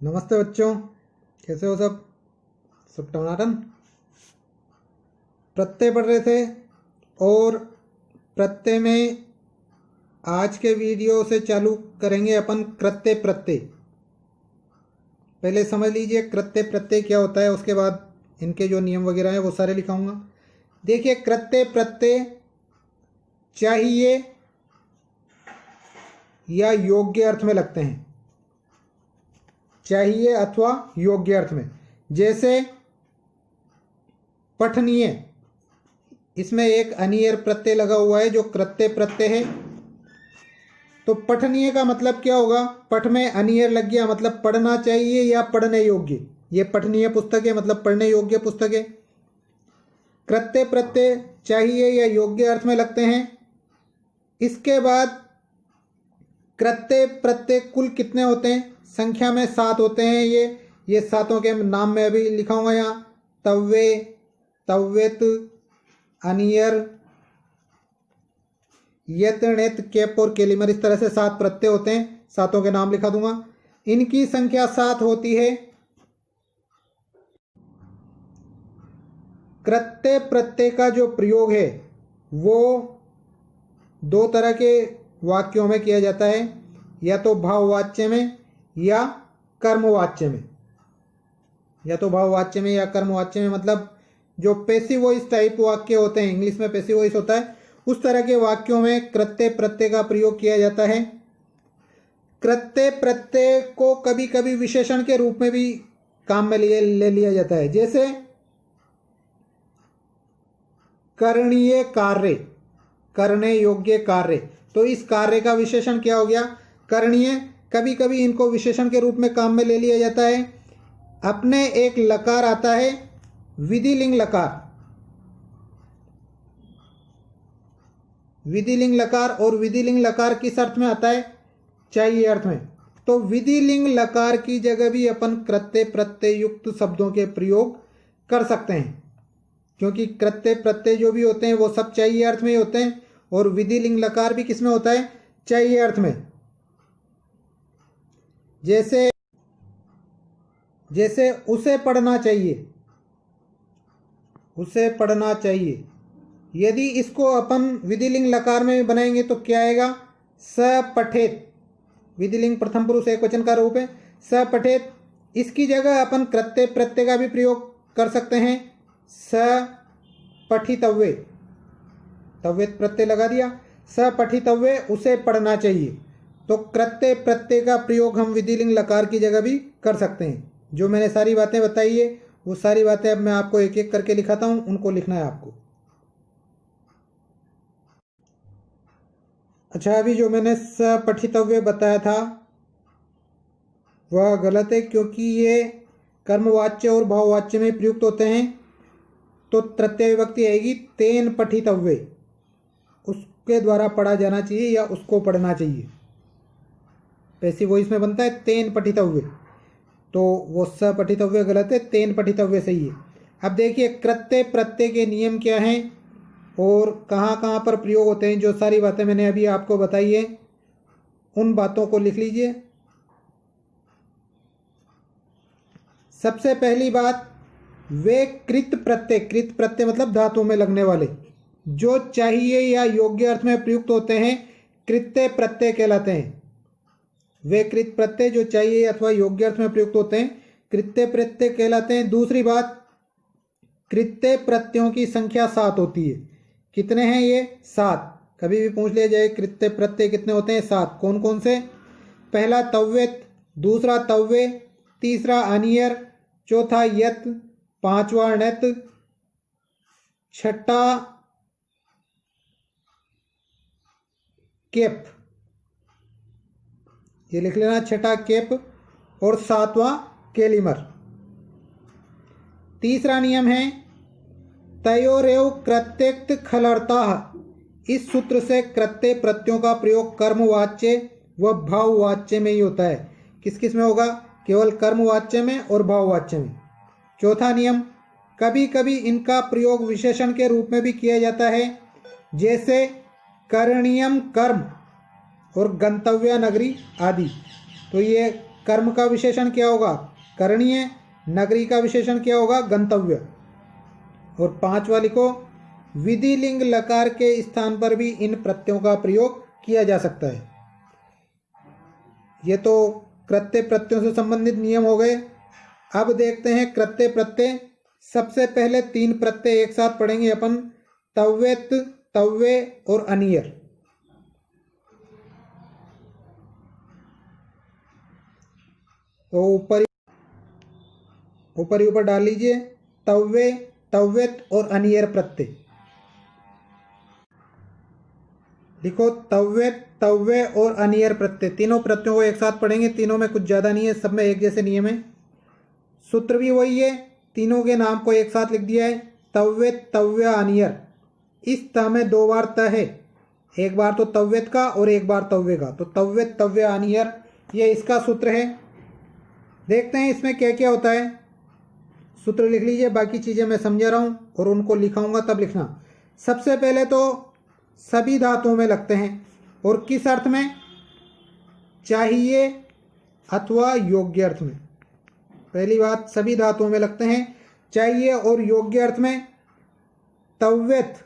नमस्ते बच्चों, कैसे हो सब? सब टनाटन। प्रत्यय पढ़ रहे थे और प्रत्यय में आज के वीडियो से चालू करेंगे अपन कृत्य प्रत्यय। पहले समझ लीजिए कृत्य प्रत्यय क्या होता है, उसके बाद इनके जो नियम वगैरह हैं वो सारे लिखाऊंगा। देखिए, कृत्य प्रत्यय चाहिए या योग्य अर्थ में लगते हैं, चाहिए अथवा योग्य अर्थ में। जैसे पठनीय, इसमें एक अनियर प्रत्यय लगा हुआ है जो कृत्य प्रत्यय है। तो पठनीय का मतलब क्या होगा? पठ में अनियर लग गया, मतलब पढ़ना चाहिए या पढ़ने योग्य। ये पठनीय पुस्तक है, मतलब पढ़ने योग्य पुस्तक है। कृत्य प्रत्यय चाहिए या योग्य अर्थ में लगते हैं। इसके बाद कृत्य प्रत्यय कुल कितने होते हैं? संख्या में 7 होते हैं। ये सातों के नाम मैं अभी लिखाऊंगा यहाँ। तव्वे, तव्यत, अनियर, यत, णित, केप और केलिमर, इस तरह से 7 प्रत्यय होते हैं। सातों के नाम लिखा दूंगा। इनकी संख्या 7 होती है। कृत्य प्रत्यय का जो प्रयोग है वो 2 तरह के वाक्यों में किया जाता है, या तो भाववाच्य में या कर्मवाच्य में। या तो भाववाच्य में या कर्मवाच्य में, मतलब जो पैसिव वॉइस टाइप वाक्य होते हैं, इंग्लिश में पैसिव वॉइस होता है, उस तरह के वाक्यों में कृत्य प्रत्यय का प्रयोग किया जाता है। कृत्य प्रत्यय को कभी कभी विशेषण के रूप में भी काम में ले लिया जाता है। जैसे करणीय कार्य, करने योग्य कार्य, तो इस कार्य का विशेषण क्या हो गया? करणीय। कभी कभी इनको विशेषण के रूप में काम में ले लिया जाता है। अपने एक लकार आता है, विधिलिंग लकार। विधिलिंग लकार, और विधिलिंग लकार किस अर्थ में आता है? चाहिए अर्थ में। तो विधिलिंग लकार की जगह भी अपन कृत्य प्रत्यय युक्त शब्दों के प्रयोग कर सकते हैं, क्योंकि कृत्य प्रत्यय जो भी होते हैं वो सब चाहिए अर्थ में ही होते हैं, और विधिलिंग लकार भी किस में होता है? चाहिए अर्थ में। जैसे उसे पढ़ना चाहिए, उसे पढ़ना चाहिए। यदि इसको अपन विधिलिंग लकार में बनाएंगे तो क्या आएगा? स पठेत। विधिलिंग प्रथम पुरुष एकवचन का रूप है, स पठेत। इसकी जगह अपन कृत्य प्रत्यय का भी प्रयोग कर सकते हैं। स पठितव्य, तव्य प्रत्यय लगा दिया। स पठितव्य, उसे पढ़ना चाहिए। तो कृत्य प्रत्यय का प्रयोग हम विधिलिंग लकार की जगह भी कर सकते हैं। जो मैंने सारी बातें बताई है वो सारी बातें अब मैं आपको एक एक करके लिखाता हूं, उनको लिखना है आपको। अच्छा, अभी जो मैंने सपठितव्य बताया था वह गलत है, क्योंकि ये कर्मवाच्य और भाववाच्य में प्रयुक्त होते हैं। तो तृतीय विभक्ति आएगी तेन पठितव्य, उसके द्वारा पढ़ा जाना चाहिए या उसको पढ़ना चाहिए। पैसिव वॉइस में बनता है तेन पठितव्य, तो वो स पठितव्य गलत है, तेन पठितव्य सही है। अब देखिए कृत्य प्रत्यय के नियम क्या हैं और कहाँ कहाँ पर प्रयोग होते हैं। जो सारी बातें मैंने अभी आपको बताई है उन बातों को लिख लीजिए। सबसे पहली बात, वे कृत प्रत्यय, कृत प्रत्यय मतलब धातु में लगने वाले, जो चाहिए या योग्य अर्थ में प्रयुक्त होते हैं, कृत्य प्रत्यय कहलाते हैं। वे कृत प्रत्यय जो चाहिए अथवा योग्य अर्थ में प्रयुक्त होते हैं, कृत्य प्रत्यय कहलाते हैं। दूसरी बात, कृत्य प्रत्ययों की संख्या 7 होती है। कितने हैं ये? 7। कभी भी पूछ लिया जाए कृत्य प्रत्यय कितने होते हैं? 7। कौन कौन से? पहला तव्यत, दूसरा तव्य, तीसरा अनियर, चौथा यत, पांचवा णित, छठा केप, ये लिख लेना, छठा केप, और 7वां केलिमर। तीसरा नियम है तयोरेव कृत्यक्त खलर्ताः। इस सूत्र से कृत्य प्रत्ययों का प्रयोग कर्मवाच्य व भाववाच्य में ही होता है। किस किस में होगा? केवल कर्मवाच्य में और भाववाच्य में। चौथा नियम, कभी कभी इनका प्रयोग विशेषण के रूप में भी किया जाता है, जैसे करणीयम कर्म और गंतव्य नगरी आदि। तो ये कर्म का विशेषण क्या होगा? करणीय। नगरी का विशेषण क्या होगा? गंतव्य। और 5 वाली को विधि लिंग लकार के स्थान पर भी इन प्रत्ययों का प्रयोग किया जा सकता है। ये तो कृत्य प्रत्ययों से संबंधित नियम हो गए। अब देखते हैं कृत्य प्रत्यय। सबसे पहले 3 प्रत्यय एक साथ पढ़ेंगे अपन, तव्यत, तव्य और अनियर। तो ऊपर डाल लीजिए, तव्य, तव्यत और अनियर प्रत्यय। लिखो तव्यत, तव्य और अनियर प्रत्यय। तीनों प्रत्ययों को एक साथ पढ़ेंगे। तीनों में कुछ ज़्यादा नहीं है, सब में एक जैसे नियम है। सूत्र भी वही है, तीनों के नाम को एक साथ लिख दिया है, तव्यत, तव्य, अनियर। इस त में 2 बार त है, एक बार तो तव्यत का और एक बार तव्य का। तो तव्यत, तव्य, अनियर, ये इसका सूत्र है। देखते हैं इसमें क्या क्या होता है। सूत्र लिख लीजिए, बाकी चीज़ें मैं समझा रहा हूँ और उनको लिखाऊंगा तब लिखना। सबसे पहले तो सभी धातुओं में लगते हैं। और किस अर्थ में? चाहिए अथवा योग्य अर्थ में। पहली बात, सभी धातुओं में लगते हैं, चाहिए और योग्य अर्थ में। तव्यत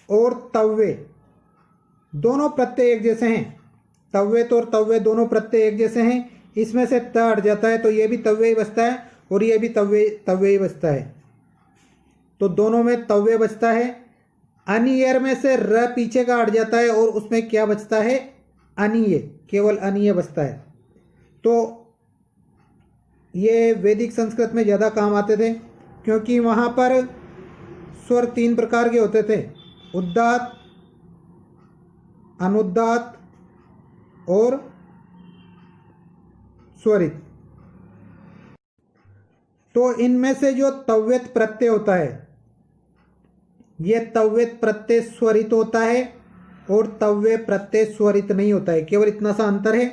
और तव्य दोनों प्रत्यय एक जैसे हैं। तव्यत और तव्य दोनों प्रत्यय एक जैसे हैं। इसमें से त हट जाता है तो ये भी तव्य ही बचता है और ये भी तव्य ही बचता है। तो दोनों में तव्य बचता है। अनियर में से र पीछे का हट जाता है और उसमें क्या बचता है? अनीय, केवल अनीय बचता है। तो ये वैदिक संस्कृत में ज़्यादा काम आते थे, क्योंकि वहाँ पर स्वर 3 प्रकार के होते थे, उदात्त, अनुदात्त और स्वरित। तो इनमें से जो तव्यत प्रत्यय होता है, ये तव्यत प्रत्यय स्वरित होता है और तव्य प्रत्यय स्वरित नहीं होता है। केवल इतना सा अंतर है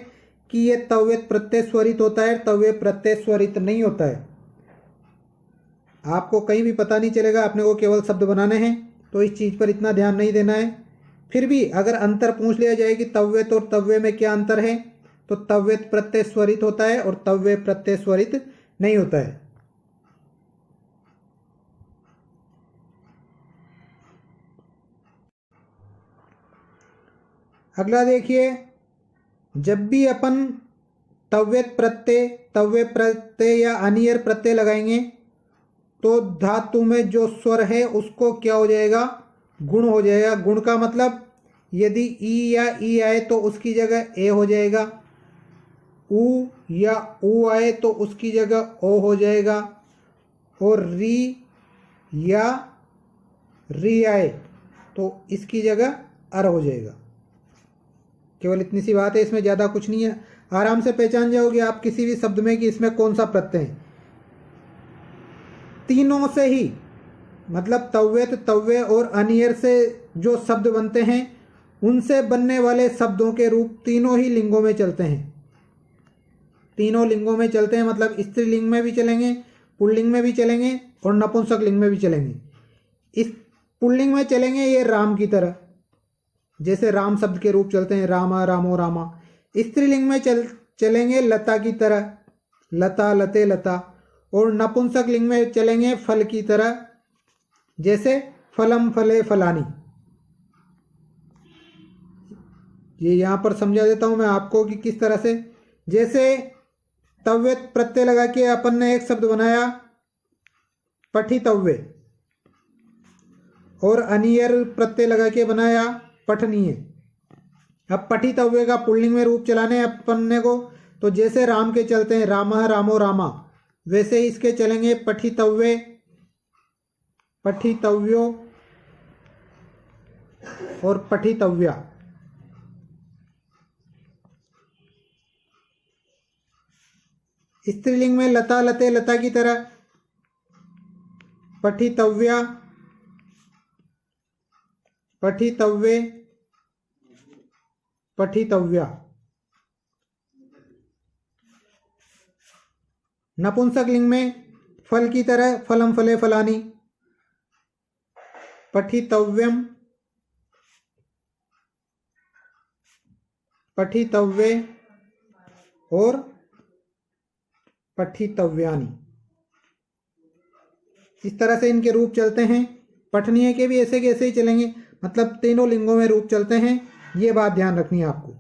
कि ये तव्यत प्रत्यय स्वरित होता है, तव्य प्रत्यय स्वरित नहीं होता है। आपको कहीं भी पता नहीं चलेगा, अपने को केवल शब्द बनाने हैं, तो इस चीज़ पर इतना ध्यान नहीं देना है। फिर भी अगर अंतर पूछ लिया जाए कि तव्यत और तव्य में क्या अंतर है, तो तव्यत प्रत्यय स्वरित होता है और तव्य प्रत्यय स्वरित नहीं होता है। अगला देखिए, जब भी अपन तव्यत प्रत्यय, तव्य प्रत्यय या अनियर प्रत्यय लगाएंगे तो धातु में जो स्वर है उसको क्या हो जाएगा? गुण हो जाएगा। गुण का मतलब यदि ई या ई आए तो उसकी जगह ए हो जाएगा, ऊ या ऊ आए तो उसकी जगह ओ हो जाएगा, और री या री आए तो इसकी जगह अर हो जाएगा। केवल इतनी सी बात है, इसमें ज़्यादा कुछ नहीं है। आराम से पहचान जाओगे आप किसी भी शब्द में कि इसमें कौन सा प्रत्यय है। तीनों से ही, मतलब तव्यत, तव्य और अनियर से जो शब्द बनते हैं, उनसे बनने वाले शब्दों के रूप तीनों ही लिंगों में चलते हैं। तीनों लिंगों में चलते हैं, मतलब स्त्रीलिंग में भी चलेंगे, पुल्लिंग में भी चलेंगे और नपुंसक लिंग में भी चलेंगे। इस पुल्लिंग में चलेंगे ये राम की तरह, जैसे राम शब्द के रूप चलते हैं, रामा, रामो, रामा। स्त्रीलिंग में चलेंगे लता की तरह, लता, लते, लता। और नपुंसक लिंग में चलेंगे फल की तरह, जैसे फलम, फले, फलानी। ये यहाँ पर समझा देता हूँ मैं आपको कि किस तरह से। जैसे तव्यत प्रत्यय लगा के अपन ने एक शब्द बनाया पठितव्य, और अनियर प्रत्यय लगा के बनाया पठनीय। अब पठितव्य का पुल्लिंग में रूप चलाने अपन को, तो जैसे राम के चलते हैं रामः, रामो, रामा, वैसे इसके चलेंगे पठितव्य, पठितव्यो और पठितव्या। स्त्रीलिंग में लता, लते, लता की तरह, पठितव्या, पठितव्ये, पठितव्या। नपुंसक लिंग में फल की तरह, फलम, फले, फलानी, पठितव्यम, पठितव्ये और पठितव्यानि। इस तरह से इनके रूप चलते हैं। पठनीय के भी ऐसे के ऐसे ही चलेंगे, मतलब तीनों लिंगों में रूप चलते हैं। ये बात ध्यान रखनी है आपको।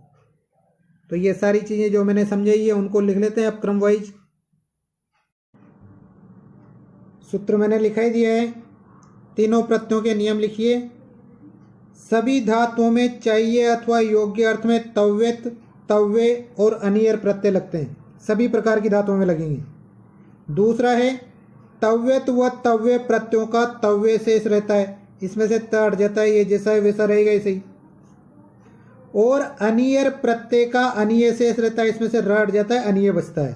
तो ये सारी चीज़ें जो मैंने समझाई है उनको लिख लेते हैं अब क्रम वाइज। सूत्र मैंने लिखा ही दिया है। तीनों प्रत्ययों के नियम लिखिए। सभी धातुओं में चाहिए अथवा योग्य अर्थ में तव्यत, तव्य और अनियर प्रत्यय लगते हैं। सभी प्रकार की धातुओं में लगेंगे। दूसरा है तव्यत व तव्य प्रत्ययों का तव्य शेष रहता है, इसमें से त हट जाता है, ये जैसा है वैसा रहेगा ऐसे ही। और अनियर प्रत्यय का अनिय शेष रहता है, इसमें से र हट जाता है, अनिय बचता है।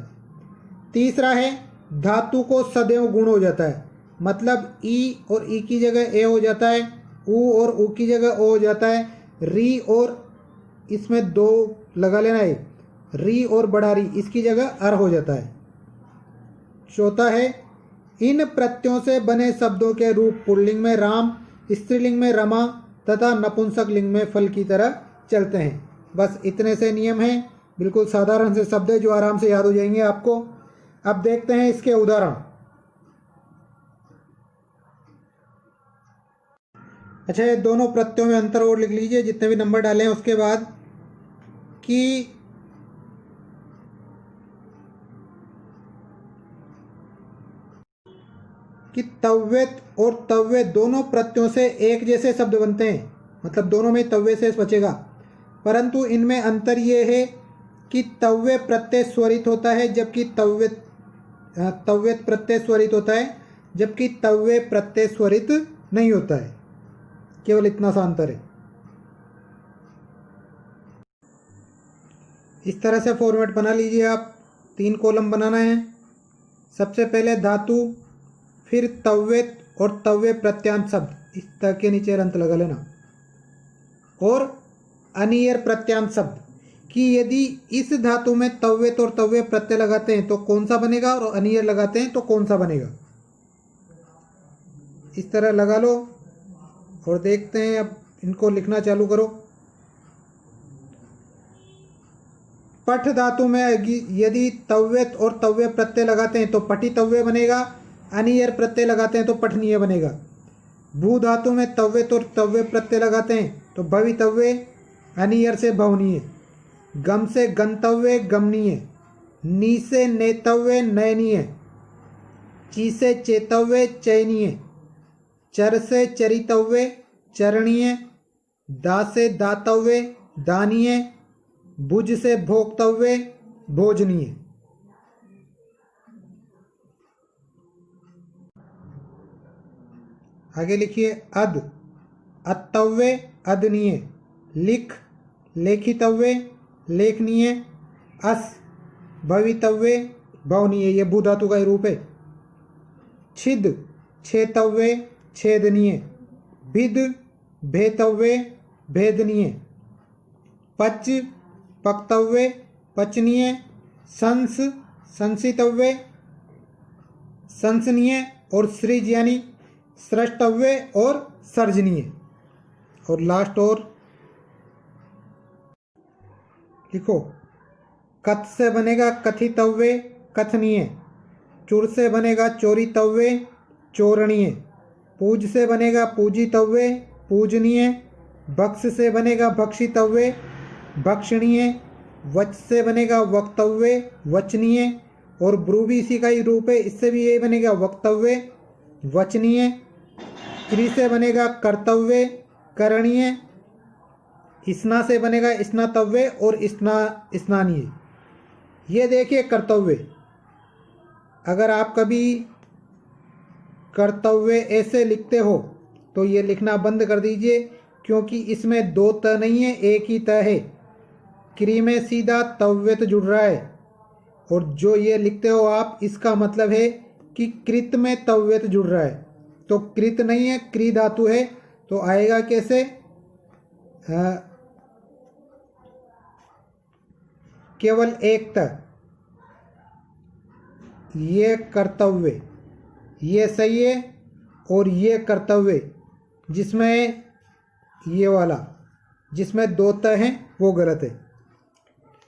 तीसरा है धातु को सदैव गुण हो जाता है, मतलब ई और ई की जगह ए हो जाता है, उ और उ की जगह ओ हो जाता है, री और इसमें दो लगा लेना है, री और बड़ा री इसकी जगह अर हो जाता है। चौथा है इन प्रत्ययों से बने शब्दों के रूप पुल्लिंग में राम, स्त्रीलिंग में रमा तथा नपुंसक लिंग में फल की तरह चलते हैं। बस इतने से नियम हैं, बिल्कुल साधारण से शब्द है जो आराम से याद हो जाएंगे आपको। अब देखते हैं इसके उदाहरण। अच्छा, ये दोनों प्रत्ययों में अंतर और लिख लीजिए जितने भी नंबर डाले हैं उसके बाद, कि तव्यत और तव्य दोनों प्रत्ययों से एक जैसे शब्द बनते हैं, मतलब दोनों में तव्य शेष बचेगा। परंतु इनमें अंतर ये है कि तव्य प्रत्यय स्वरित होता है जबकि तव्यत प्रत्यय स्वरित होता है, जबकि तव्य प्रत्यय स्वरित नहीं होता है। केवल इतना सा अंतर है। इस तरह से फॉर्मेट बना लीजिए आप। 3 कॉलम बनाना है। सबसे पहले धातु, फिर तव्यत और तव्य प्रत्यांत शब्द, इस तरह के नीचे अंत लगा लेना, और अनियर प्रत्यांत शब्द कि यदि इस धातु में तव्यत और तव्य प्रत्यय लगाते हैं तो कौन सा बनेगा और अनियर लगाते हैं तो कौन सा बनेगा। इस तरह लगा लो और देखते हैं। अब इनको लिखना चालू करो। पठ धातु में यदि तव्यत और तव्य प्रत्यय लगाते हैं तो पठितव्य बनेगा, अनियर प्रत्यय लगाते हैं तो पठनीय बनेगा। भू धातु में तव्यत और तव्य प्रत्यय लगाते हैं तो भवितव्य, अनियर से भवनीय। गम से गंतव्य, गमनीय। नी से नेतव्य, नयनीय। ची से चेतव्य, चयनीय। चर से चरितव्य, चरणीय। दा से दातव्य, दानीय। भुज से भोक्तव्य, भोजनीय। आगे लिखिए अद, अत्तव्य, अदनीय। लिख, लेखितव्य, लेखनीय। अस, भवितव्य, भवनीय। ये भू धातु का ही रूप है। छिद, छेतव्य, छेदनीय। भिद, भेतव्य, भेदनीय। पच, पक्तव्य, पचनीय। संस, संसितव्य, संसनीय। और सृज यानी सृष्टव्य और सर्जनीय। और लास्ट और लिखो। कथ से बनेगा कथितव्य, कथनीय। चुर से बनेगा चोरितव्य, चोरणीय। पूज से बनेगा पूजितव्य, पूजनीय। बक्स से बनेगा भक्षितव्य, भक्षणीय। वच से बनेगा वक्तव्य, वचनीय। और ब्रू भी इसी का ही रूप है, इससे भी यही बनेगा वक्तव्य, वचनीय। क्रि से बनेगा कर्तव्य, करणीय। स्ना से बनेगा स्नातव्य और स्नानीय। ये देखिए कर्तव्य, अगर आप कभी कर्तव्य ऐसे लिखते हो तो ये लिखना बंद कर दीजिए, क्योंकि इसमें 2 त नहीं है, एक ही त है। क्रि में सीधा तव्यत जुड़ रहा है, और जो ये लिखते हो आप, इसका मतलब है कि कृत में तव्यत जुड़ रहा है। तो कृत नहीं है, क्रि धातु है, तो आएगा कैसे? केवल एक त। ये कर्तव्य, ये सही है, और ये कर्तव्य जिसमें ये वाला जिसमें 2 त हैं वो गलत है।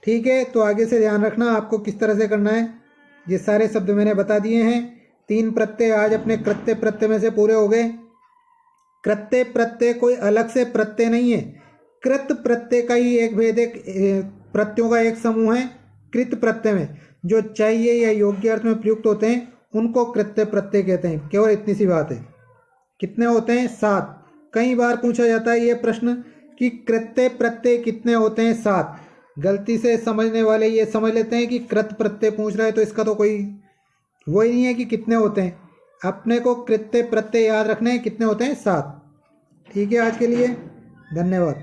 ठीक है, तो आगे से ध्यान रखना आपको किस तरह से करना है। ये सारे शब्द मैंने बता दिए हैं। 3 प्रत्यय आज अपने कृत्य प्रत्यय में से पूरे हो गए। कृत्य प्रत्यय कोई अलग से प्रत्यय नहीं है, कृत प्रत्यय का ही एक भेद, एक प्रत्ययों का एक समूह है। कृत प्रत्यय में जो चाहिए या योग्य अर्थ में प्रयुक्त होते हैं उनको कृत्य प्रत्यय कहते हैं। केवल इतनी सी बात है। कितने होते हैं? 7। कई बार पूछा जाता है ये प्रश्न कि कृत्य प्रत्यय कितने होते हैं? 7। गलती से समझने वाले ये समझ लेते हैं कि कृत प्रत्यय पूछ रहा है तो इसका तो कोई वही नहीं है कि कितने होते हैं। अपने को कृत्य प्रत्यय याद रखने हैं, कितने होते हैं? 7। ठीक है, आज के लिए धन्यवाद।